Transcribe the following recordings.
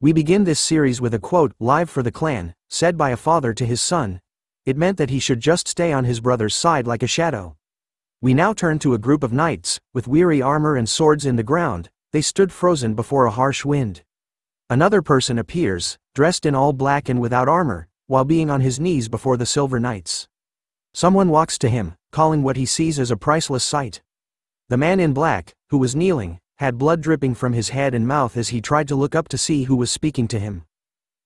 We begin this series with a quote, "Live for the clan," said by a father to his son. It meant that he should just stay on his brother's side like a shadow. We now turn to a group of knights, with weary armor and swords in the ground. They stood frozen before a harsh wind. Another person appears, dressed in all black and without armor, while being on his knees before the silver knights. Someone walks to him, calling what he sees as a priceless sight. The man in black, who was kneeling, had blood dripping from his head and mouth as he tried to look up to see who was speaking to him.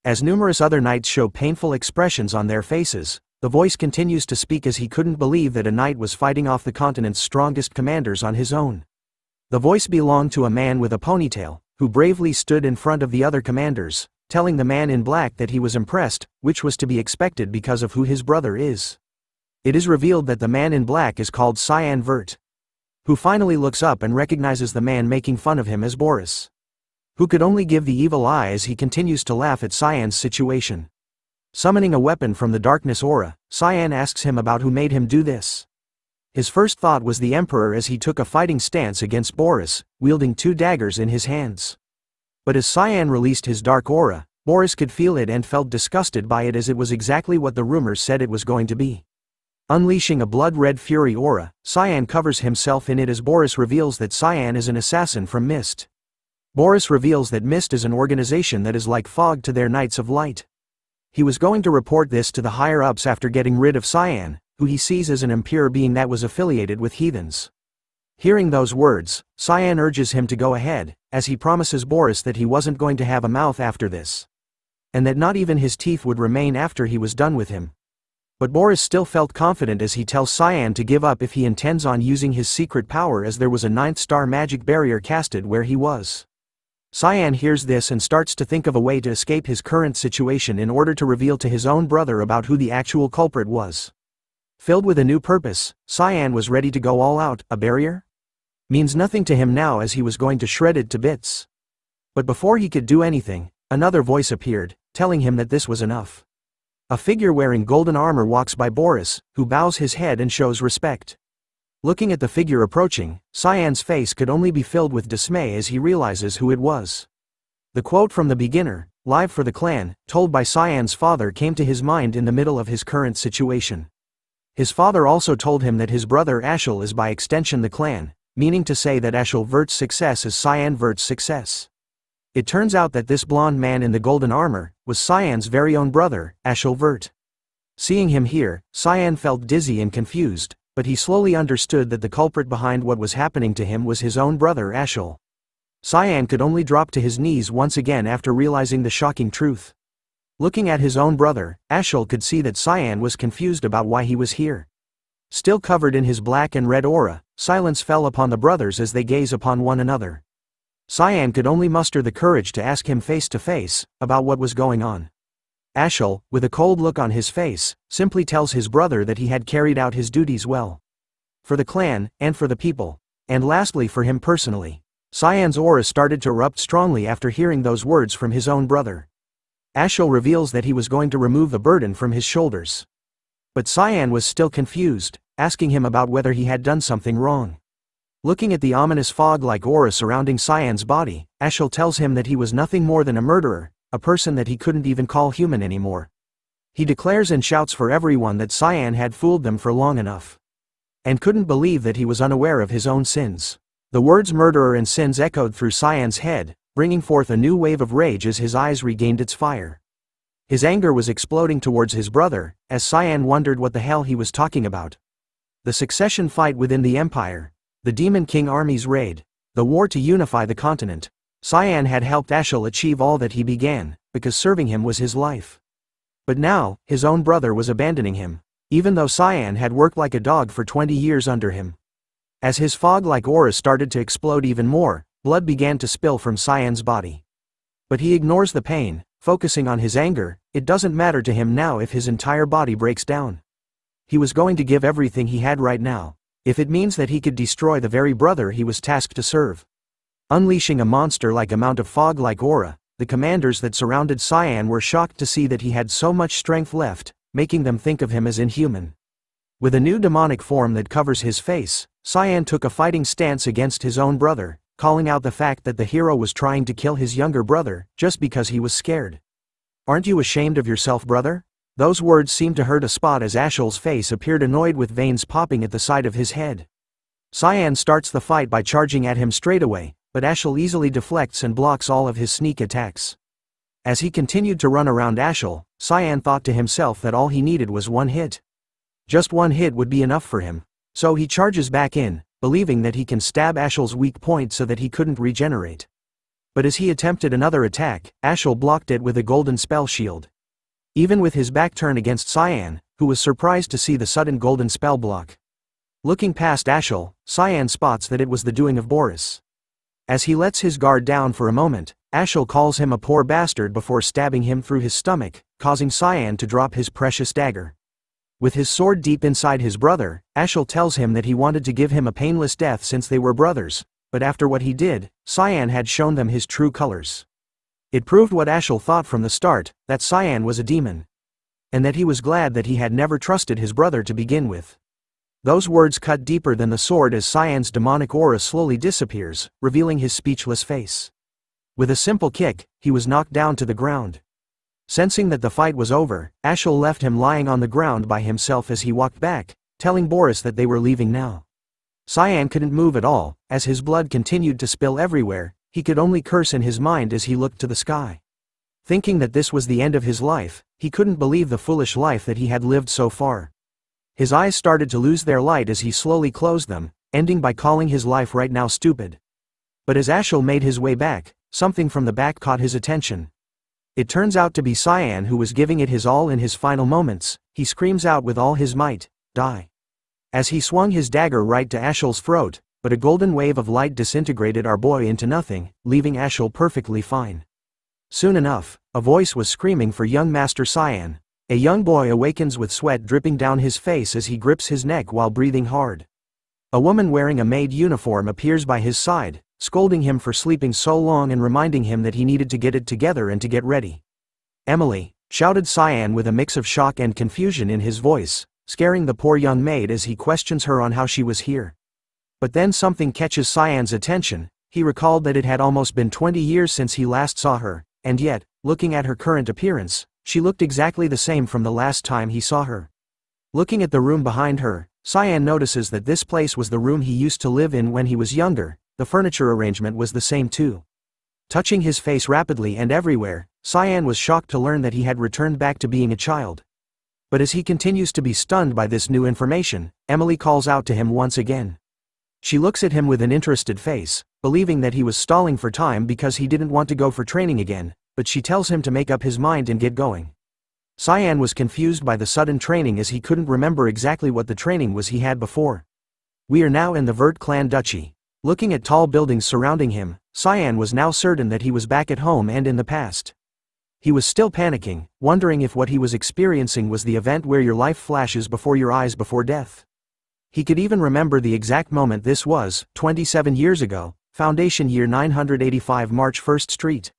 As numerous other knights show painful expressions on their faces, the voice continues to speak as he couldn't believe that a knight was fighting off the continent's strongest commanders on his own. The voice belonged to a man with a ponytail, who bravely stood in front of the other commanders, telling the man in black that he was impressed, which was to be expected because of who his brother is. It is revealed that the man in black is called Cyan Vert, who finally looks up and recognizes the man making fun of him as Boris, who could only give the evil eye as he continues to laugh at Cyan's situation. Summoning a weapon from the darkness aura, Cyan asks him about who made him do this. His first thought was the Emperor as he took a fighting stance against Boris, wielding 2 daggers in his hands. But as Cyan released his dark aura, Boris could feel it and felt disgusted by it as it was exactly what the rumors said it was going to be. Unleashing a blood-red fury aura, Cyan covers himself in it as Boris reveals that Cyan is an assassin from Mist. Boris reveals that Mist is an organization that is like fog to their Knights of Light. He was going to report this to the higher-ups after getting rid of Cyan, who he sees as an impure being that was affiliated with heathens. Hearing those words, Cyan urges him to go ahead, as he promises Boris that he wasn't going to have a mouth after this, and that not even his teeth would remain after he was done with him. But Boris still felt confident as he tells Cyan to give up if he intends on using his secret power, as there was a 9th-star magic barrier casted where he was. Cyan hears this and starts to think of a way to escape his current situation in order to reveal to his own brother about who the actual culprit was. Filled with a new purpose, Cyan was ready to go all out. A barrier? Means nothing to him now, as he was going to shred it to bits. But before he could do anything, another voice appeared, telling him that this was enough. A figure wearing golden armor walks by Boris, who bows his head and shows respect. Looking at the figure approaching, Cyan's face could only be filled with dismay as he realizes who it was. The quote from the beginner, "Live for the clan," told by Cyan's father, came to his mind in the middle of his current situation. His father also told him that his brother Ashel is by extension the clan, meaning to say that Ashel Vert's success is Cyan Vert's success. It turns out that this blonde man in the golden armor was Cyan's very own brother, Ashel Vert. Seeing him here, Cyan felt dizzy and confused, but he slowly understood that the culprit behind what was happening to him was his own brother Ashel. Cyan could only drop to his knees once again after realizing the shocking truth. Looking at his own brother, Ashel could see that Cyan was confused about why he was here. Still covered in his black and red aura, silence fell upon the brothers as they gaze upon one another. Cyan could only muster the courage to ask him face to face about what was going on. Ashel, with a cold look on his face, simply tells his brother that he had carried out his duties well. For the clan, and for the people, and lastly for him personally. Cyan's aura started to erupt strongly after hearing those words from his own brother. Ashel reveals that he was going to remove the burden from his shoulders. But Cyan was still confused, asking him about whether he had done something wrong. Looking at the ominous fog-like aura surrounding Cyan's body, Ashel tells him that he was nothing more than a murderer, a person that he couldn't even call human anymore. He declares and shouts for everyone that Cyan had fooled them for long enough, and couldn't believe that he was unaware of his own sins. The words murderer and sins echoed through Cyan's head, bringing forth a new wave of rage as his eyes regained its fire. His anger was exploding towards his brother, as Cyan wondered what the hell he was talking about. The succession fight within the Empire, the Demon King army's raid, the war to unify the continent. Cyan had helped Ashel achieve all that he began, because serving him was his life. But now, his own brother was abandoning him, even though Cyan had worked like a dog for 20 years under him. As his fog-like aura started to explode even more, blood began to spill from Cyan's body. But he ignores the pain, focusing on his anger. It doesn't matter to him now if his entire body breaks down. He was going to give everything he had right now, if it means that he could destroy the very brother he was tasked to serve. Unleashing a monster-like amount of fog-like aura, the commanders that surrounded Cyan were shocked to see that he had so much strength left, making them think of him as inhuman. With a new demonic form that covers his face, Cyan took a fighting stance against his own brother, calling out the fact that the hero was trying to kill his younger brother, just because he was scared. "Aren't you ashamed of yourself, brother?" Those words seemed to hurt a spot as Ashel's face appeared annoyed with veins popping at the side of his head. Cyan starts the fight by charging at him straight away, but Ashel easily deflects and blocks all of his sneak attacks. As he continued to run around Ashel, Cyan thought to himself that all he needed was one hit. Just one hit would be enough for him. So he charges back in, believing that he can stab Ashel's weak point so that he couldn't regenerate. But as he attempted another attack, Ashel blocked it with a golden spell shield. Even with his back turned against Cyan, who was surprised to see the sudden golden spell block. Looking past Ashel, Cyan spots that it was the doing of Boris. As he lets his guard down for a moment, Ashel calls him a poor bastard before stabbing him through his stomach, causing Cyan to drop his precious dagger. With his sword deep inside his brother, Ashel tells him that he wanted to give him a painless death since they were brothers, but after what he did, Cyan had shown them his true colors. It proved what Ashel thought from the start, that Cyan was a demon. And that he was glad that he had never trusted his brother to begin with. Those words cut deeper than the sword as Cyan's demonic aura slowly disappears, revealing his speechless face. With a simple kick, he was knocked down to the ground. Sensing that the fight was over, Ashel left him lying on the ground by himself as he walked back, telling Boris that they were leaving now. Cyan couldn't move at all, as his blood continued to spill everywhere. He could only curse in his mind as he looked to the sky. Thinking that this was the end of his life, he couldn't believe the foolish life that he had lived so far. His eyes started to lose their light as he slowly closed them, ending by calling his life right now stupid. But as Ashel made his way back, something from the back caught his attention. It turns out to be Cyan who was giving it his all in his final moments. He screams out with all his might, "Die!" As he swung his dagger right to Ashel's throat, but a golden wave of light disintegrated our boy into nothing, leaving Ashel perfectly fine. Soon enough, a voice was screaming for young Master Cyan. A young boy awakens with sweat dripping down his face as he grips his neck while breathing hard. A woman wearing a maid uniform appears by his side, scolding him for sleeping so long and reminding him that he needed to get it together and to get ready. "Emily!" shouted Cyan with a mix of shock and confusion in his voice, scaring the poor young maid as he questions her on how she was here. But then something catches Cyan's attention. He recalled that it had almost been 20 years since he last saw her, and yet, looking at her current appearance, she looked exactly the same from the last time he saw her. Looking at the room behind her, Cyan notices that this place was the room he used to live in when he was younger. The furniture arrangement was the same too. Touching his face rapidly and everywhere, Cyan was shocked to learn that he had returned back to being a child. But as he continues to be stunned by this new information, Emily calls out to him once again. She looks at him with an interested face, believing that he was stalling for time because he didn't want to go for training again, but she tells him to make up his mind and get going. Cyan was confused by the sudden training as he couldn't remember exactly what the training was he had before. We are now in the Vert clan duchy. Looking at tall buildings surrounding him, Cyan was now certain that he was back at home and in the past. He was still panicking, wondering if what he was experiencing was the event where your life flashes before your eyes before death. He could even remember the exact moment this was, 27 years ago, Foundation Year 985 March 1st Street.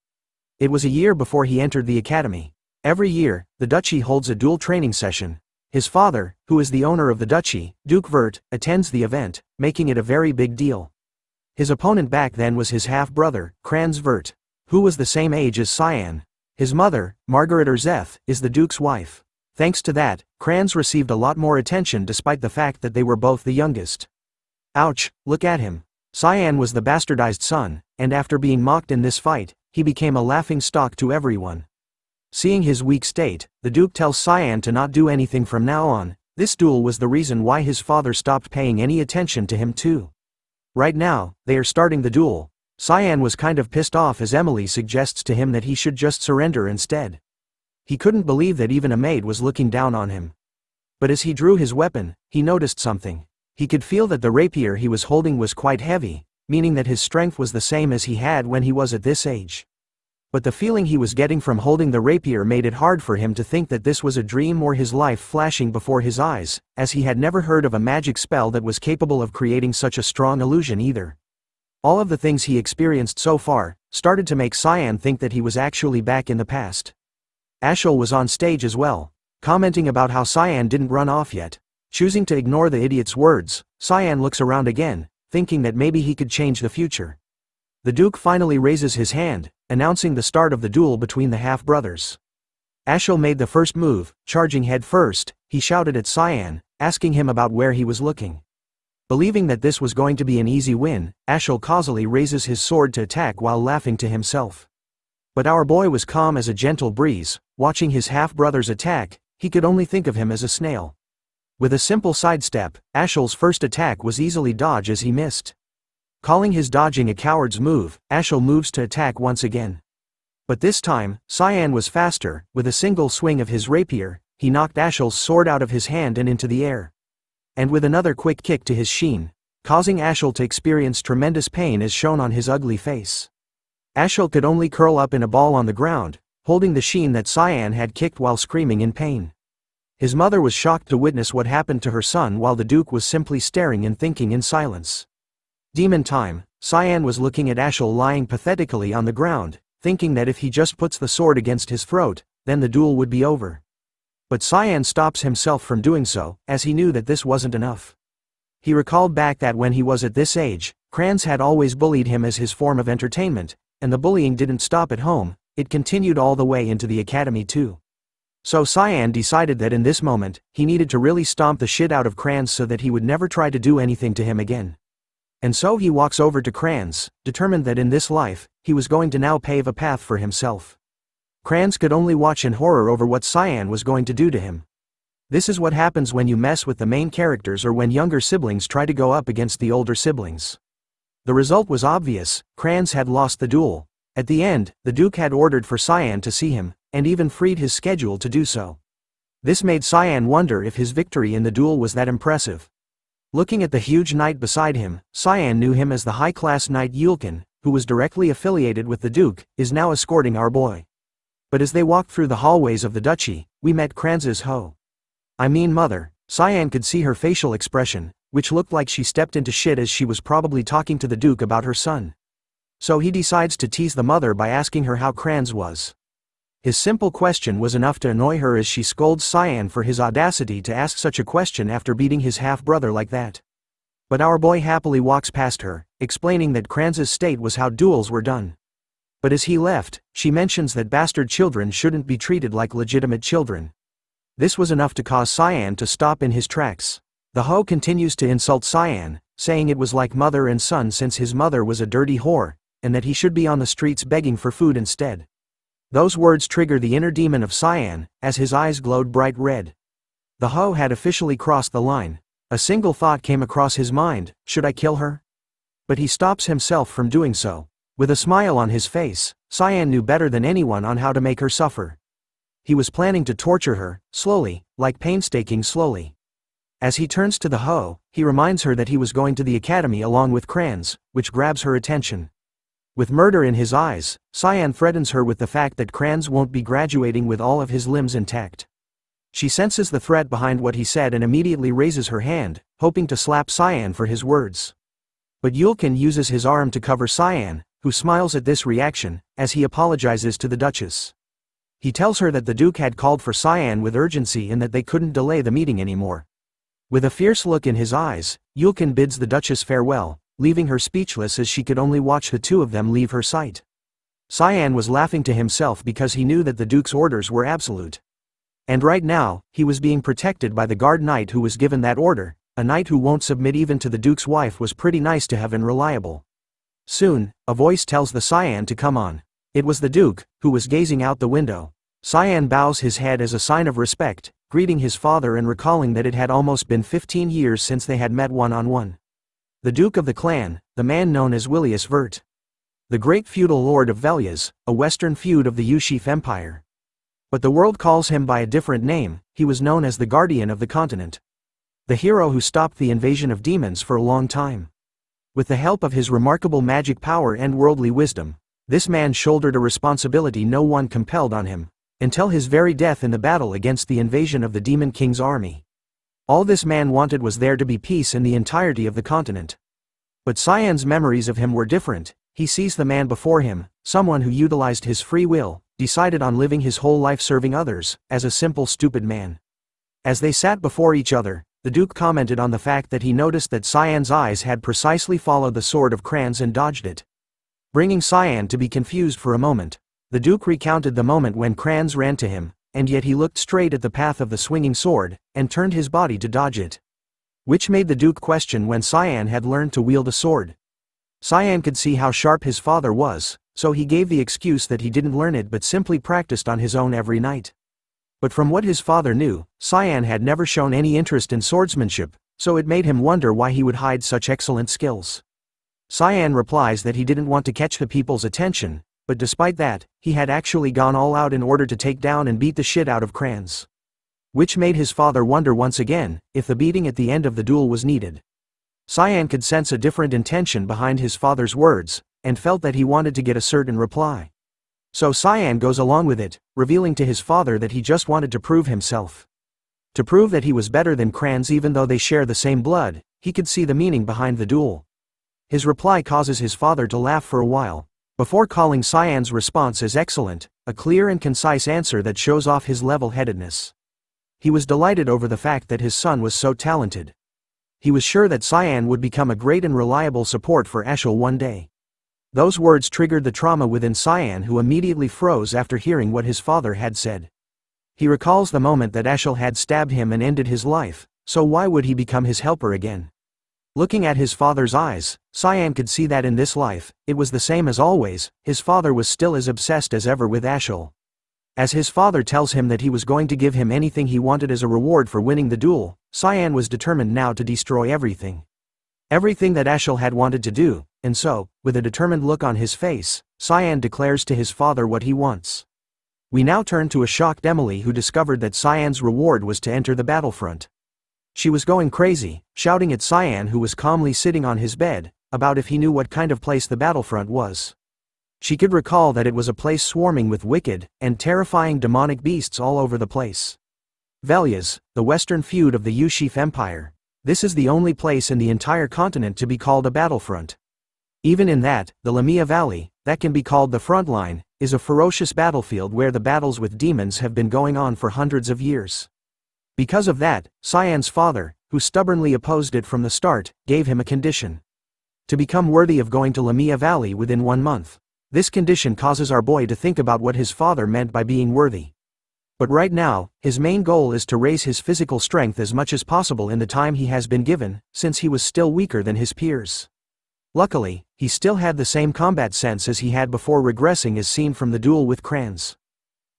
It was a year before he entered the academy. Every year, the duchy holds a dual training session. His father, who is the owner of the duchy, Duke Vert, attends the event, making it a very big deal. His opponent back then was his half-brother, Cyan Vert, who was the same age as Cyan. His mother, Margaret Erzeth, is the Duke's wife. Thanks to that, Cyan received a lot more attention despite the fact that they were both the youngest. Ouch, look at him. Cyan was the bastardized son, and after being mocked in this fight, he became a laughing stock to everyone. Seeing his weak state, the Duke tells Cyan to not do anything from now on. This duel was the reason why his father stopped paying any attention to him too. Right now, they are starting the duel. Cyan was kind of pissed off as Emily suggests to him that he should just surrender instead. He couldn't believe that even a maid was looking down on him. But as he drew his weapon, he noticed something. He could feel that the rapier he was holding was quite heavy, meaning that his strength was the same as he had when he was at this age. But the feeling he was getting from holding the rapier made it hard for him to think that this was a dream or his life flashing before his eyes, as he had never heard of a magic spell that was capable of creating such a strong illusion either. All of the things he experienced so far started to make Cyan think that he was actually back in the past. Ashel was on stage as well, commenting about how Cyan didn't run off yet. Choosing to ignore the idiot's words, Cyan looks around again, thinking that maybe he could change the future. The Duke finally raises his hand, announcing the start of the duel between the half-brothers. Ashel made the first move, charging head first. He shouted at Cyan, asking him about where he was looking. Believing that this was going to be an easy win, Ashel causally raises his sword to attack while laughing to himself. But our boy was calm as a gentle breeze. Watching his half-brothers attack, he could only think of him as a snail. With a simple sidestep, Ashel's first attack was easily dodged as he missed. Calling his dodging a coward's move, Ashel moves to attack once again. But this time, Cyan was faster. With a single swing of his rapier, he knocked Ashel's sword out of his hand and into the air. And with another quick kick to his shin, causing Ashel to experience tremendous pain as shown on his ugly face. Ashel could only curl up in a ball on the ground, holding the shin that Cyan had kicked while screaming in pain. His mother was shocked to witness what happened to her son while the Duke was simply staring and thinking in silence. Demon time. Cyan was looking at Ashel lying pathetically on the ground, thinking that if he just puts the sword against his throat, then the duel would be over. But Cyan stops himself from doing so, as he knew that this wasn't enough. He recalled back that when he was at this age, Kranz had always bullied him as his form of entertainment, and the bullying didn't stop at home, it continued all the way into the academy too. So Cyan decided that in this moment, he needed to really stomp the shit out of Kranz so that he would never try to do anything to him again. And so he walks over to Kranz, determined that in this life, he was going to now pave a path for himself. Kranz could only watch in horror over what Cyan was going to do to him. This is what happens when you mess with the main characters or when younger siblings try to go up against the older siblings. The result was obvious. Kranz had lost the duel. At the end, the Duke had ordered for Cyan to see him, and even freed his schedule to do so. This made Cyan wonder if his victory in the duel was that impressive. Looking at the huge knight beside him, Cyan knew him as the high-class knight Yulkin, who was directly affiliated with the Duke, is now escorting our boy. But as they walked through the hallways of the duchy, we met Kranz's mother. Cyan could see her facial expression, which looked like she stepped into shit as she was probably talking to the Duke about her son. So he decides to tease the mother by asking her how Kranz was. His simple question was enough to annoy her as she scolds Cyan for his audacity to ask such a question after beating his half-brother like that. But our boy happily walks past her, explaining that Kranz's state was how duels were done. But as he left, she mentions that bastard children shouldn't be treated like legitimate children. This was enough to cause Cyan to stop in his tracks. The hoe continues to insult Cyan, saying it was like mother and son since his mother was a dirty whore, and that he should be on the streets begging for food instead. Those words trigger the inner demon of Cyan, as his eyes glowed bright red. The hoe had officially crossed the line. A single thought came across his mind: should I kill her? But he stops himself from doing so. With a smile on his face, Cyan knew better than anyone on how to make her suffer. He was planning to torture her, slowly, like painstaking slowly. As he turns to the hoe, he reminds her that he was going to the academy along with Kranz, which grabs her attention. With murder in his eyes, Cyan threatens her with the fact that Kranz won't be graduating with all of his limbs intact. She senses the threat behind what he said and immediately raises her hand, hoping to slap Cyan for his words. But Yulkin uses his arm to cover Cyan, who smiles at this reaction, as he apologizes to the Duchess. He tells her that the Duke had called for Cyan with urgency and that they couldn't delay the meeting anymore. With a fierce look in his eyes, Yulkin bids the Duchess farewell, leaving her speechless as she could only watch the two of them leave her sight. Cyan was laughing to himself because he knew that the Duke's orders were absolute. And right now, he was being protected by the guard knight who was given that order. A knight who won't submit even to the Duke's wife was pretty nice to have and reliable. Soon, a voice tells the Cyan to come on. It was the Duke, who was gazing out the window. Cyan bows his head as a sign of respect, greeting his father and recalling that it had almost been 15 years since they had met one-on-one. The Duke of the clan, the man known as Regressed Vert. The great feudal lord of Velyas, a western feud of the Yushif Empire. But the world calls him by a different name. He was known as the guardian of the continent. The hero who stopped the invasion of demons for a long time. With the help of his remarkable magic power and worldly wisdom, this man shouldered a responsibility no one compelled on him, until his very death in the battle against the invasion of the Demon King's army. All this man wanted was there to be peace in the entirety of the continent. But Cyan's memories of him were different. He sees the man before him, someone who utilized his free will, decided on living his whole life serving others, as a simple stupid man. As they sat before each other, the Duke commented on the fact that he noticed that Cyan's eyes had precisely followed the sword of Kranz and dodged it. bringing Cyan to be confused for a moment. The Duke recounted the moment when Kranz ran to him, and yet he looked straight at the path of the swinging sword, and turned his body to dodge it. Which made the Duke question when Cyan had learned to wield a sword. Cyan could see how sharp his father was, so he gave the excuse that he didn't learn it but simply practiced on his own every night. But from what his father knew, Cyan had never shown any interest in swordsmanship, so it made him wonder why he would hide such excellent skills. Cyan replies that he didn't want to catch the people's attention, but despite that, he had actually gone all out in order to take down and beat the shit out of Kranz. Which made his father wonder once again, if the beating at the end of the duel was needed. Cyan could sense a different intention behind his father's words, and felt that he wanted to get a certain reply. So Cyan goes along with it, revealing to his father that he just wanted to prove himself. To prove that he was better than Kranz even though they share the same blood, he could see the meaning behind the duel. His reply causes his father to laugh for a while, before calling Cyan's response as excellent, a clear and concise answer that shows off his level-headedness. He was delighted over the fact that his son was so talented. He was sure that Cyan would become a great and reliable support for Ashel one day. Those words triggered the trauma within Cyan, who immediately froze after hearing what his father had said. He recalls the moment that Ashel had stabbed him and ended his life, so why would he become his helper again? Looking at his father's eyes, Cyan could see that in this life, it was the same as always, his father was still as obsessed as ever with Ashel. As his father tells him that he was going to give him anything he wanted as a reward for winning the duel, Cyan was determined now to destroy everything. Everything that Ashel had wanted to do, and so, with a determined look on his face, Cyan declares to his father what he wants. We now turn to a shocked Emily, who discovered that Cyan's reward was to enter the battlefront. She was going crazy, shouting at Cyan, who was calmly sitting on his bed, about if he knew what kind of place the battlefront was. She could recall that it was a place swarming with wicked and terrifying demonic beasts all over the place. Velyas, the western feud of the Yushif Empire. This is the only place in the entire continent to be called a battlefront. Even in that, the Lamia Valley, that can be called the front line, is a ferocious battlefield where the battles with demons have been going on for hundreds of years. Because of that, Cyan's father, who stubbornly opposed it from the start, gave him a condition. To become worthy of going to Lamia Valley within 1 month. This condition causes our boy to think about what his father meant by being worthy. But right now, his main goal is to raise his physical strength as much as possible in the time he has been given, since he was still weaker than his peers. Luckily, he still had the same combat sense as he had before regressing, as seen from the duel with Kranz.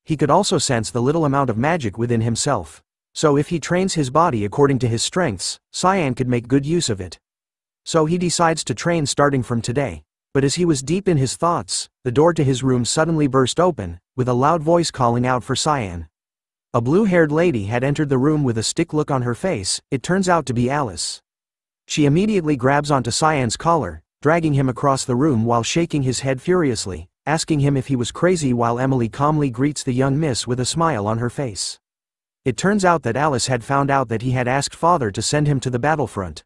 He could also sense the little amount of magic within himself. So if he trains his body according to his strengths, Cyan could make good use of it. So he decides to train starting from today. But as he was deep in his thoughts, the door to his room suddenly burst open, with a loud voice calling out for Cyan. A blue-haired lady had entered the room with a stick look on her face. It turns out to be Alice. She immediately grabs onto Cyan's collar, dragging him across the room while shaking his head furiously, asking him if he was crazy, while Emily calmly greets the young miss with a smile on her face. It turns out that Alice had found out that he had asked father to send him to the battlefront.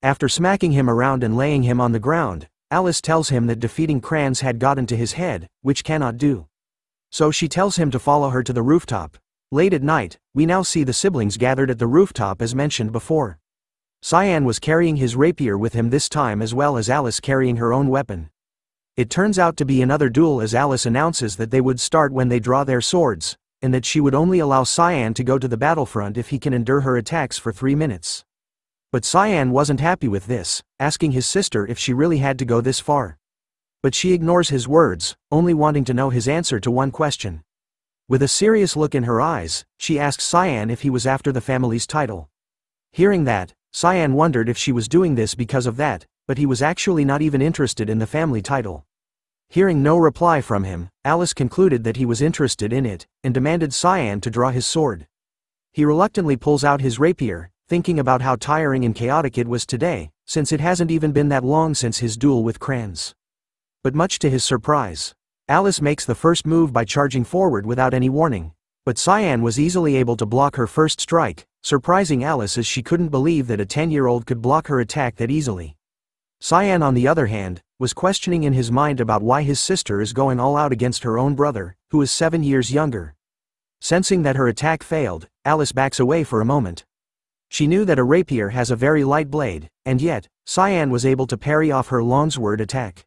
After smacking him around and laying him on the ground, Alice tells him that defeating Kranz had gotten to his head, which cannot do. So she tells him to follow her to the rooftop. Late at night, we now see the siblings gathered at the rooftop as mentioned before. Cyan was carrying his rapier with him this time, as well as Alice carrying her own weapon. It turns out to be another duel, as Alice announces that they would start when they draw their swords, and that she would only allow Cyan to go to the battlefront if he can endure her attacks for 3 minutes. But Cyan wasn't happy with this, asking his sister if she really had to go this far. But she ignores his words, only wanting to know his answer to one question. With a serious look in her eyes, she asks Cyan if he was after the family's title. Hearing that, Cyan wondered if she was doing this because of that, but he was actually not even interested in the family title. Hearing no reply from him, Alice concluded that he was interested in it, and demanded Cyan to draw his sword. He reluctantly pulls out his rapier, thinking about how tiring and chaotic it was today, since it hasn't even been that long since his duel with Kranz. But much to his surprise, Alice makes the first move by charging forward without any warning. But Cyan was easily able to block her first strike, surprising Alice as she couldn't believe that a 10-year-old could block her attack that easily. Cyan, on the other hand, was questioning in his mind about why his sister is going all out against her own brother, who is 7 years younger. Sensing that her attack failed, Alice backs away for a moment. She knew that a rapier has a very light blade, and yet, Cyan was able to parry off her longsword attack.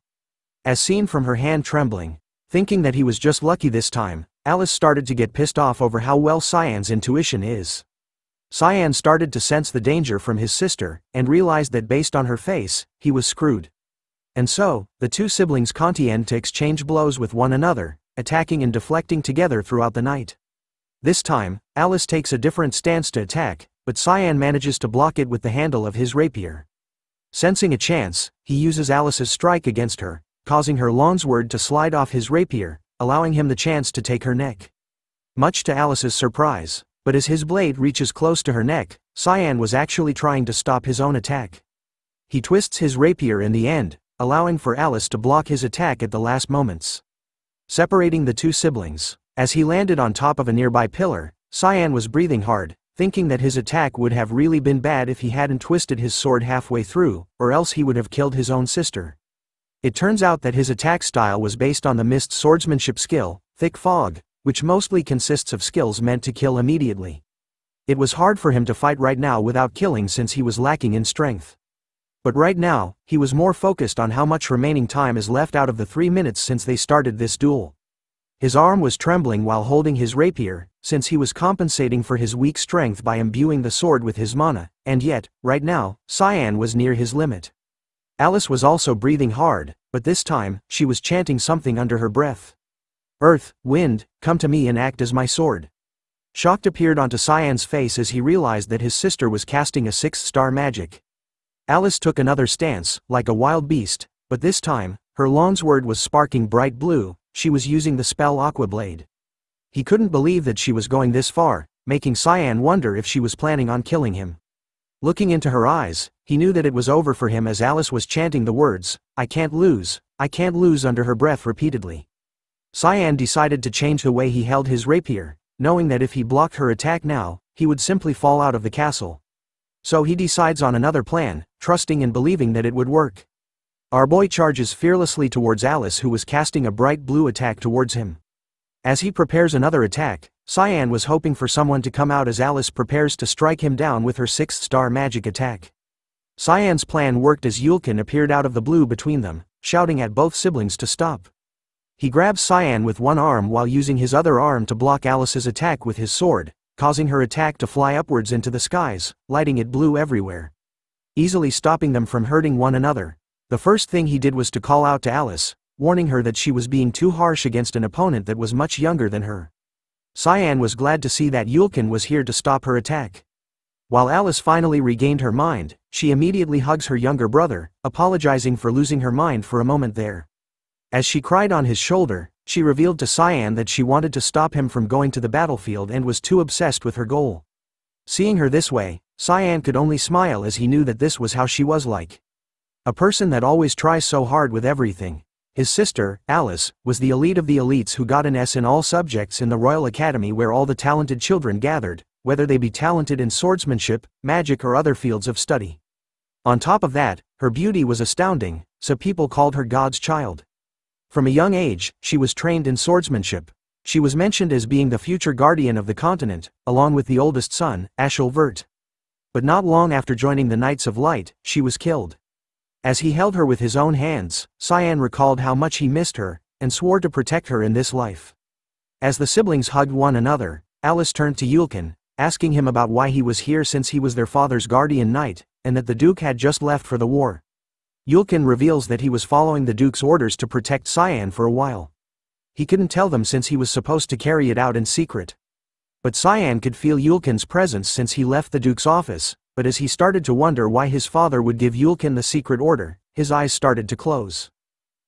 as seen from her hand trembling. Thinking that he was just lucky this time, Alice started to get pissed off over how well Cyan's intuition is. Cyan started to sense the danger from his sister, and realized that based on her face, he was screwed. And so, the two siblings continued to exchange blows with one another, attacking and deflecting together throughout the night. This time, Alice takes a different stance to attack, but Cyan manages to block it with the handle of his rapier. Sensing a chance, he uses Alice's strike against her, causing her longsword to slide off his rapier, allowing him the chance to take her neck. Much to Alice's surprise, but as his blade reaches close to her neck, Cyan was actually trying to stop his own attack. He twists his rapier in the end, allowing for Alice to block his attack at the last moments, separating the two siblings. As he landed on top of a nearby pillar, Cyan was breathing hard, thinking that his attack would have really been bad if he hadn't twisted his sword halfway through, or else he would have killed his own sister. It turns out that his attack style was based on the mist swordsmanship skill, Thick Fog, which mostly consists of skills meant to kill immediately. It was hard for him to fight right now without killing since he was lacking in strength. But right now, he was more focused on how much remaining time is left out of the 3 minutes since they started this duel. His arm was trembling while holding his rapier, since he was compensating for his weak strength by imbuing the sword with his mana, and yet, right now, Cyan was near his limit. Alice was also breathing hard, but this time, she was chanting something under her breath. "Earth, wind, come to me and act as my sword." Shock appeared onto Cyan's face as he realized that his sister was casting a 6-star magic. Alice took another stance, like a wild beast, but this time, her longsword was sparking bright blue. She was using the spell Aqua Blade. He couldn't believe that she was going this far, making Cyan wonder if she was planning on killing him. Looking into her eyes, he knew that it was over for him as Alice was chanting the words, I can't lose," under her breath repeatedly. Cyan decided to change the way he held his rapier, knowing that if he blocked her attack now, he would simply fall out of the castle. So he decides on another plan, trusting and believing that it would work. Our boy charges fearlessly towards Alice, who was casting a bright blue attack towards him. As he prepares another attack, Cyan was hoping for someone to come out as Alice prepares to strike him down with her 6-star magic attack. Cyan's plan worked as Yulkin appeared out of the blue between them, shouting at both siblings to stop. He grabs Cyan with one arm while using his other arm to block Alice's attack with his sword, causing her attack to fly upwards into the skies, lighting it blue everywhere, easily stopping them from hurting one another. The first thing he did was to call out to Alice, warning her that she was being too harsh against an opponent that was much younger than her. Cyan was glad to see that Yulkin was here to stop her attack. While Alice finally regained her mind, she immediately hugs her younger brother, apologizing for losing her mind for a moment there. As she cried on his shoulder, she revealed to Cyan that she wanted to stop him from going to the battlefield and was too obsessed with her goal. Seeing her this way, Cyan could only smile as he knew that this was how she was like. A person that always tries so hard with everything. His sister, Alice, was the elite of the elites who got an S in all subjects in the Royal Academy where all the talented children gathered, whether they be talented in swordsmanship, magic or other fields of study. On top of that, her beauty was astounding, so people called her God's child. From a young age, she was trained in swordsmanship. She was mentioned as being the future guardian of the continent, along with the oldest son, Cyan Vert. But not long after joining the Knights of Light, she was killed. As he held her with his own hands, Cyan recalled how much he missed her, and swore to protect her in this life. As the siblings hugged one another, Alice turned to Yulkin, asking him about why he was here since he was their father's guardian knight, and that the Duke had just left for the war. Yulkin reveals that he was following the Duke's orders to protect Cyan for a while. He couldn't tell them since he was supposed to carry it out in secret. But Cyan could feel Yulkin's presence since he left the Duke's office. But as he started to wonder why his father would give Yulkin the secret order, his eyes started to close.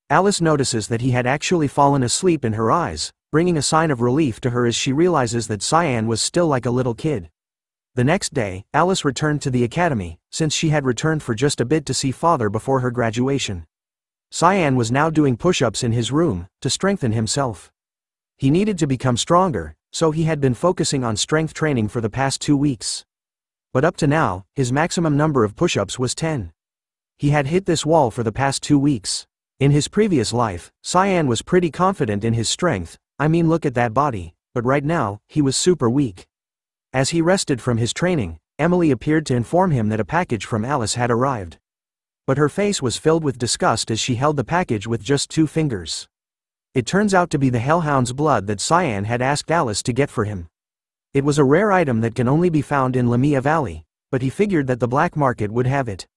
Alice notices that he had actually fallen asleep in her eyes, bringing a sign of relief to her as she realizes that Cyan was still like a little kid. The next day, Alice returned to the academy, since she had returned for just a bit to see father before her graduation. Cyan was now doing push-ups in his room, to strengthen himself. He needed to become stronger, so he had been focusing on strength training for the past 2 weeks. But up to now, his maximum number of push-ups was 10. He had hit this wall for the past 2 weeks. In his previous life, Cyan was pretty confident in his strength, look at that body, but right now, he was super weak. As he rested from his training, Emily appeared to inform him that a package from Alice had arrived. But her face was filled with disgust as she held the package with just 2 fingers. It turns out to be the hellhound's blood that Cyan had asked Alice to get for him. It was a rare item that can only be found in Lamia Valley, but he figured that the black market would have it.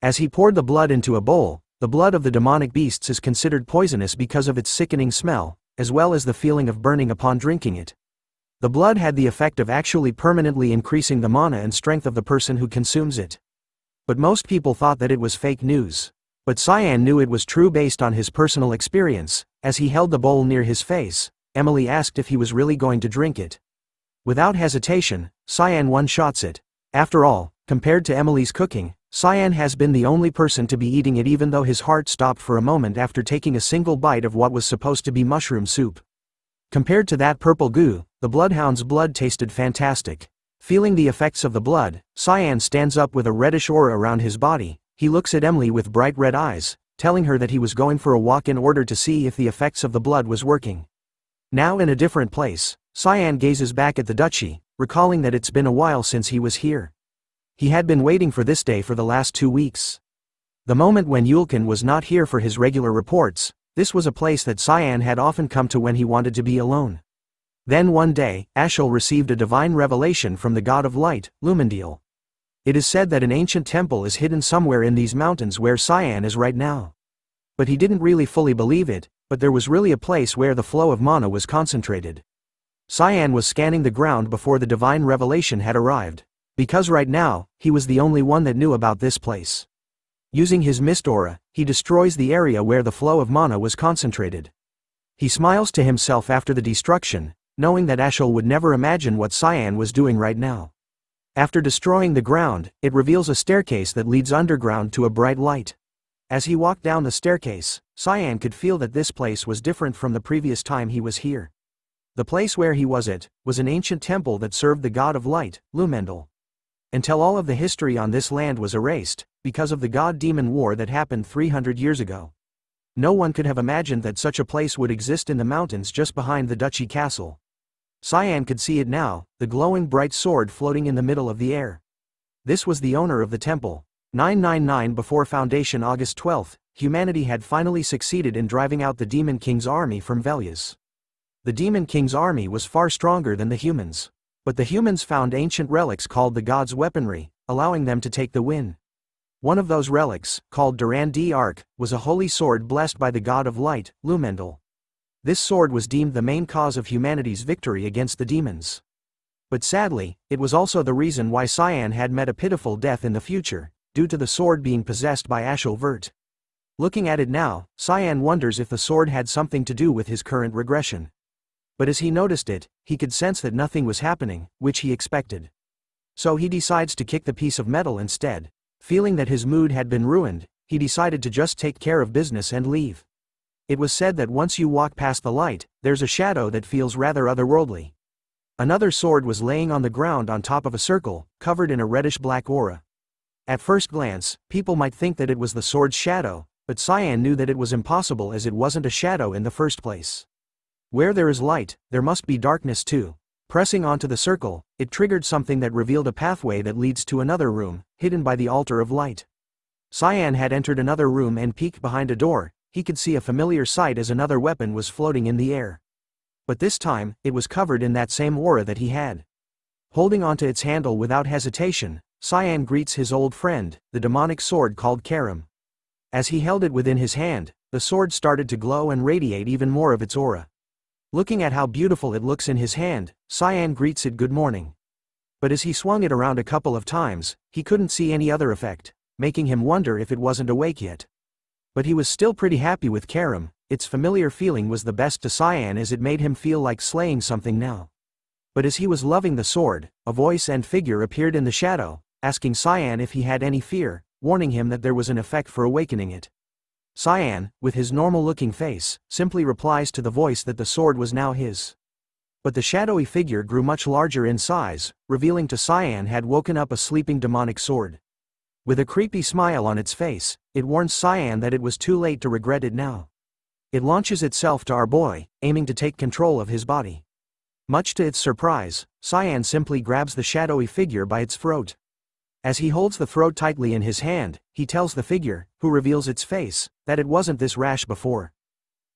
As he poured the blood into a bowl, the blood of the demonic beasts is considered poisonous because of its sickening smell, as well as the feeling of burning upon drinking it. The blood had the effect of actually permanently increasing the mana and strength of the person who consumes it. But most people thought that it was fake news. But Cyan knew it was true based on his personal experience. As he held the bowl near his face, Emily asked if he was really going to drink it. Without hesitation, Cyan one-shots it. After all, compared to Emily's cooking, Cyan has been the only person to be eating it, even though his heart stopped for a moment after taking a single bite of what was supposed to be mushroom soup. Compared to that purple goo, the bloodhound's blood tasted fantastic. Feeling the effects of the blood, Cyan stands up with a reddish aura around his body. He looks at Emily with bright red eyes, telling her that he was going for a walk in order to see if the effects of the blood was working. Now in a different place, Cyan gazes back at the duchy, recalling that it's been a while since he was here. He had been waiting for this day for the last 2 weeks. The moment when Yulkin was not here for his regular reports, this was a place that Cyan had often come to when he wanted to be alone. Then one day, Ashel received a divine revelation from the god of light, Lumendil. It is said that an ancient temple is hidden somewhere in these mountains where Cyan is right now. But he didn't really fully believe it, but there was really a place where the flow of mana was concentrated. Cyan was scanning the ground before the divine revelation had arrived. Because right now, he was the only one that knew about this place. Using his mist aura, he destroys the area where the flow of mana was concentrated. He smiles to himself after the destruction, knowing that Ashel would never imagine what Cyan was doing right now. After destroying the ground, it reveals a staircase that leads underground to a bright light. As he walked down the staircase, Cyan could feel that this place was different from the previous time he was here. The place where he was at was an ancient temple that served the god of light, Lumendil. Until all of the history on this land was erased, because of the god-demon war that happened 300 years ago. No one could have imagined that such a place would exist in the mountains just behind the duchy castle. Cyan could see it now, the glowing bright sword floating in the middle of the air. This was the owner of the temple. 999 before Foundation August 12, humanity had finally succeeded in driving out the Demon King's army from Velius. The Demon King's army was far stronger than the humans. But the humans found ancient relics called the gods' weaponry, allowing them to take the win. One of those relics, called Durand Arc, was a holy sword blessed by the god of light, Lumendil. This sword was deemed the main cause of humanity's victory against the demons. But sadly, it was also the reason why Cyan had met a pitiful death in the future, due to the sword being possessed by Cyan Vert. Looking at it now, Cyan wonders if the sword had something to do with his current regression. But as he noticed it, he could sense that nothing was happening, which he expected. So he decides to kick the piece of metal instead. Feeling that his mood had been ruined, he decided to just take care of business and leave. It was said that once you walk past the light, there's a shadow that feels rather otherworldly. Another sword was laying on the ground on top of a circle, covered in a reddish-black aura. At first glance, people might think that it was the sword's shadow, but Cyan knew that it was impossible as it wasn't a shadow in the first place. Where there is light, there must be darkness too. Pressing onto the circle, it triggered something that revealed a pathway that leads to another room, hidden by the altar of light. Cyan had entered another room and peeked behind a door. He could see a familiar sight as another weapon was floating in the air. But this time, it was covered in that same aura that he had. Holding onto its handle without hesitation, Cyan greets his old friend, the demonic sword called Karam. As he held it within his hand, the sword started to glow and radiate even more of its aura. Looking at how beautiful it looks in his hand, Cyan greets it good morning. But as he swung it around a couple of times, he couldn't see any other effect, making him wonder if it wasn't awake yet. But he was still pretty happy with Karam. Its familiar feeling was the best to Cyan as it made him feel like slaying something now. But as he was loving the sword, a voice and figure appeared in the shadow, asking Cyan if he had any fear, warning him that there was an effect for awakening it. Cyan, with his normal-looking face, simply replies to the voice that the sword was now his. But the shadowy figure grew much larger in size, revealing to Cyan had woken up a sleeping demonic sword. With a creepy smile on its face, it warns Cyan that it was too late to regret it now. It launches itself to our boy, aiming to take control of his body. Much to its surprise, Cyan simply grabs the shadowy figure by its throat. As he holds the throat tightly in his hand, he tells the figure, who reveals its face, that it wasn't this rash before.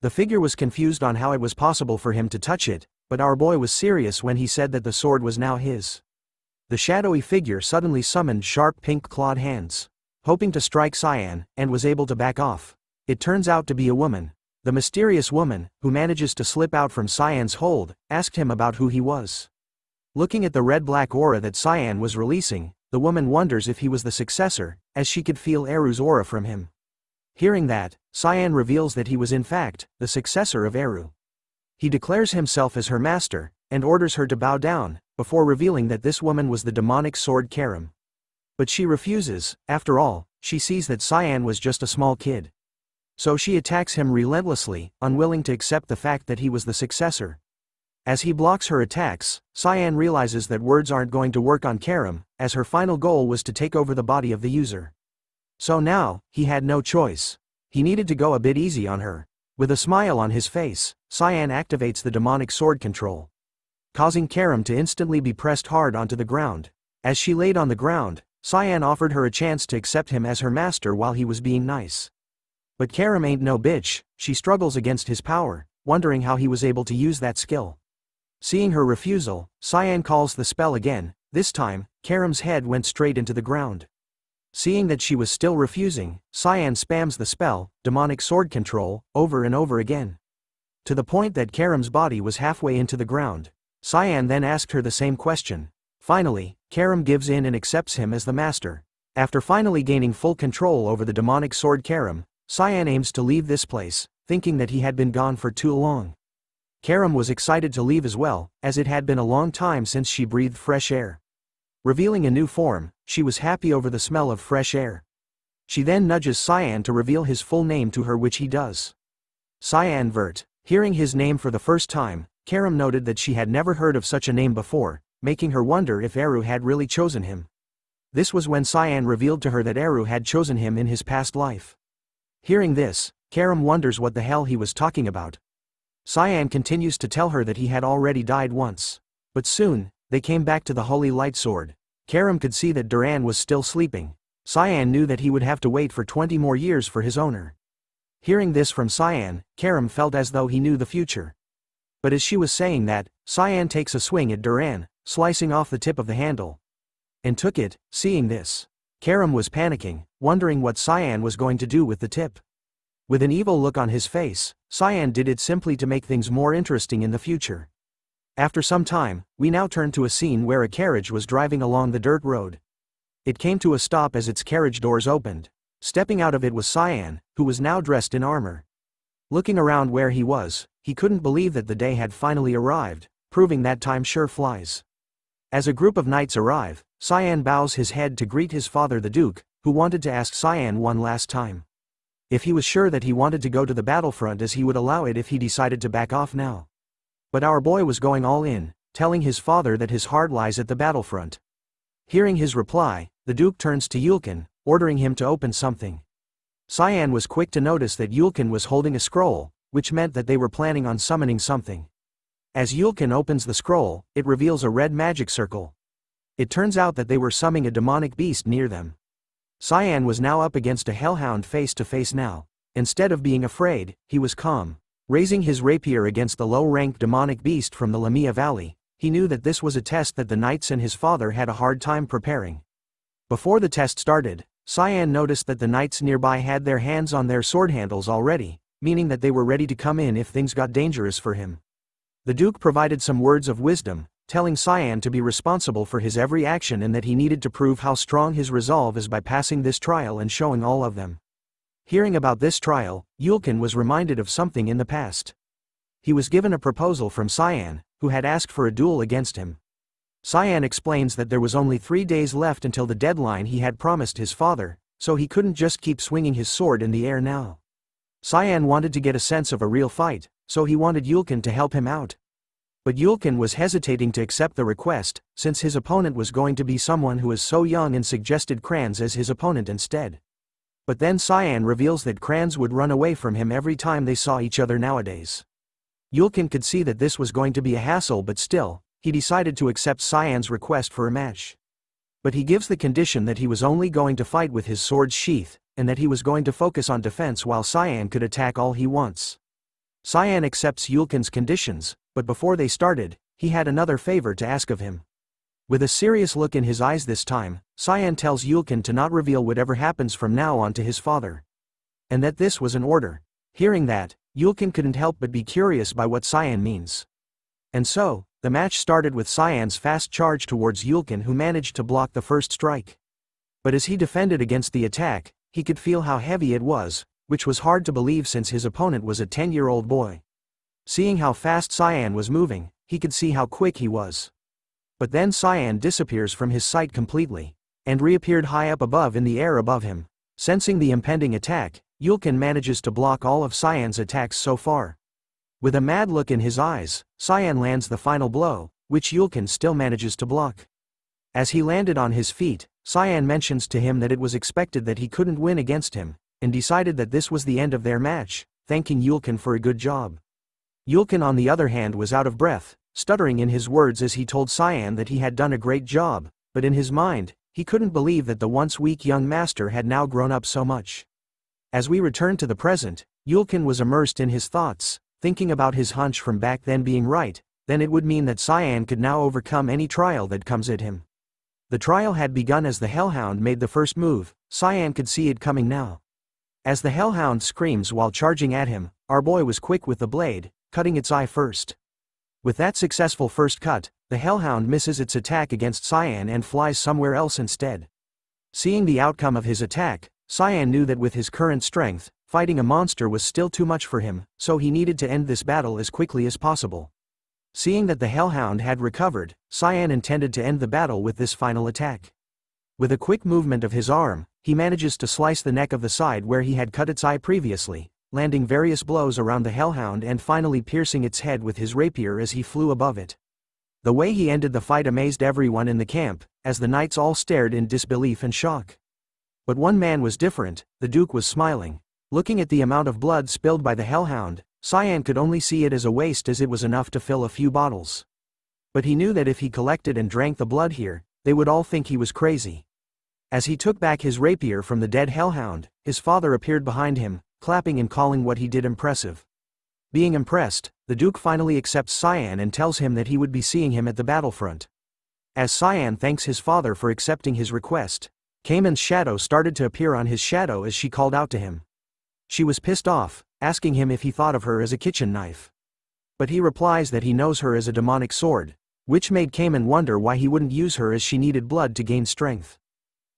The figure was confused on how it was possible for him to touch it, but our boy was serious when he said that the sword was now his. The shadowy figure suddenly summoned sharp pink-clawed hands, hoping to strike Cyan, and was able to back off. It turns out to be a woman. The mysterious woman, who manages to slip out from Cyan's hold, asked him about who he was. Looking at the red-black aura that Cyan was releasing, the woman wonders if he was the successor, as she could feel Eru's aura from him. Hearing that, Cyan reveals that he was in fact the successor of Eru. He declares himself as her master, and orders her to bow down, before revealing that this woman was the demonic sword Karam. But she refuses. After all, she sees that Cyan was just a small kid. So she attacks him relentlessly, unwilling to accept the fact that he was the successor. As he blocks her attacks, Cyan realizes that words aren't going to work on Karam, as her final goal was to take over the body of the user. So now, he had no choice. He needed to go a bit easy on her. With a smile on his face, Cyan activates the demonic sword control, causing Karam to instantly be pressed hard onto the ground. As she laid on the ground, Cyan offered her a chance to accept him as her master while he was being nice. But Karam ain't no bitch. She struggles against his power, wondering how he was able to use that skill. Seeing her refusal, Cyan calls the spell again. This time, Karam's head went straight into the ground. Seeing that she was still refusing, Cyan spams the spell, demonic sword control, over and over again, to the point that Karam's body was halfway into the ground. Cyan then asked her the same question. Finally, Karam gives in and accepts him as the master. After finally gaining full control over the demonic sword Karam, Cyan aims to leave this place, thinking that he had been gone for too long. Karam was excited to leave as well, as it had been a long time since she breathed fresh air. Revealing a new form, she was happy over the smell of fresh air. She then nudges Cyan to reveal his full name to her, which he does. Cyan Vert. Hearing his name for the first time, Karam noted that she had never heard of such a name before, making her wonder if Eru had really chosen him. This was when Cyan revealed to her that Eru had chosen him in his past life. Hearing this, Karam wonders what the hell he was talking about. Cyan continues to tell her that he had already died once. But soon, they came back to the holy light sword. Karam could see that Duran was still sleeping. Cyan knew that he would have to wait for 20 more years for his owner. Hearing this from Cyan, Karam felt as though he knew the future. But as she was saying that, Cyan takes a swing at Duran, slicing off the tip of the handle. And took it. Seeing this, Karam was panicking, wondering what Cyan was going to do with the tip. With an evil look on his face, Cyan did it simply to make things more interesting in the future. After some time, we now turn to a scene where a carriage was driving along the dirt road. It came to a stop as its carriage doors opened. Stepping out of it was Cyan, who was now dressed in armor. Looking around where he was, he couldn't believe that the day had finally arrived, proving that time sure flies. As a group of knights arrive, Cyan bows his head to greet his father the Duke, who wanted to ask Cyan one last time if he was sure that he wanted to go to the battlefront, as he would allow it if he decided to back off now. But our boy was going all in, telling his father that his heart lies at the battlefront. Hearing his reply, the Duke turns to Yulkin, ordering him to open something. Cyan was quick to notice that Yulkin was holding a scroll, which meant that they were planning on summoning something. As Yulkin opens the scroll, it reveals a red magic circle. It turns out that they were summoning a demonic beast near them. Cyan was now up against a hellhound face to face now. Instead of being afraid, he was calm. Raising his rapier against the low-ranked demonic beast from the Lamia Valley, he knew that this was a test that the knights and his father had a hard time preparing. Before the test started, Cyan noticed that the knights nearby had their hands on their sword handles already, meaning that they were ready to come in if things got dangerous for him. The Duke provided some words of wisdom, telling Cyan to be responsible for his every action and that he needed to prove how strong his resolve is by passing this trial and showing all of them. Hearing about this trial, Yulkin was reminded of something in the past. He was given a proposal from Cyan, who had asked for a duel against him. Cyan explains that there was only 3 days left until the deadline he had promised his father, so he couldn't just keep swinging his sword in the air now. Cyan wanted to get a sense of a real fight, so he wanted Yulkin to help him out. But Yulkin was hesitating to accept the request, since his opponent was going to be someone who is so young, and suggested Kranz as his opponent instead. But then Cyan reveals that Kranz would run away from him every time they saw each other nowadays. Yulkin could see that this was going to be a hassle, but still, he decided to accept Cyan's request for a match. But he gives the condition that he was only going to fight with his sword's sheath, and that he was going to focus on defense while Cyan could attack all he wants. Cyan accepts Yulkin's conditions, but before they started, he had another favor to ask of him. With a serious look in his eyes this time, Cyan tells Yulkin to not reveal whatever happens from now on to his father. And that this was an order. Hearing that, Yulkin couldn't help but be curious by what Cyan means. And so, the match started with Cyan's fast charge towards Yulkin, who managed to block the first strike. But as he defended against the attack, he could feel how heavy it was, which was hard to believe since his opponent was a 10-year-old boy. Seeing how fast Cyan was moving, he could see how quick he was. But then Cyan disappears from his sight completely, and reappeared high up above in the air above him. Sensing the impending attack, Yulkin manages to block all of Cyan's attacks so far. With a mad look in his eyes, Cyan lands the final blow, which Yulkin still manages to block. As he landed on his feet, Cyan mentions to him that it was expected that he couldn't win against him, and decided that this was the end of their match, thanking Yulkin for a good job. Yulkin on the other hand was out of breath, stuttering in his words as he told Cyan that he had done a great job, but in his mind, he couldn't believe that the once weak young master had now grown up so much. As we return to the present, Yulkin was immersed in his thoughts, thinking about his hunch from back then being right. Then it would mean that Cyan could now overcome any trial that comes at him. The trial had begun as the Hellhound made the first move. Cyan could see it coming now. As the Hellhound screams while charging at him, our boy was quick with the blade, cutting its eye first. With that successful first cut, the Hellhound misses its attack against Cyan and flies somewhere else instead. Seeing the outcome of his attack, Cyan knew that with his current strength, fighting a monster was still too much for him, so he needed to end this battle as quickly as possible. Seeing that the Hellhound had recovered, Cyan intended to end the battle with this final attack. With a quick movement of his arm, he manages to slice the neck of the side where he had cut its eye previously, landing various blows around the Hellhound and finally piercing its head with his rapier as he flew above it. The way he ended the fight amazed everyone in the camp, as the knights all stared in disbelief and shock. But one man was different. The Duke was smiling. Looking at the amount of blood spilled by the Hellhound, Cyan could only see it as a waste, as it was enough to fill a few bottles. But he knew that if he collected and drank the blood here, they would all think he was crazy. As he took back his rapier from the dead Hellhound, his father appeared behind him, clapping and calling what he did impressive. Being impressed, the Duke finally accepts Cyan and tells him that he would be seeing him at the battlefront. As Cyan thanks his father for accepting his request, Cayman's shadow started to appear on his shadow as she called out to him. She was pissed off, asking him if he thought of her as a kitchen knife. But he replies that he knows her as a demonic sword, which made Cayman wonder why he wouldn't use her, as she needed blood to gain strength.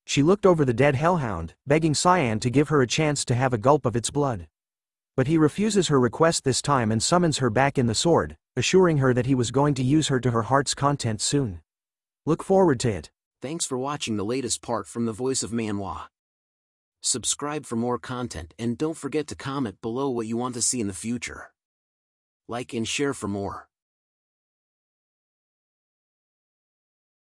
She looked over the dead Hellhound, begging Cyan to give her a chance to have a gulp of its blood. But he refuses her request this time and summons her back in the sword, assuring her that he was going to use her to her heart's content soon. Look forward to it. Thanks for watching the latest part from the voice of Manhwa. Subscribe for more content and don't forget to comment below what you want to see in the future. Like and share for more.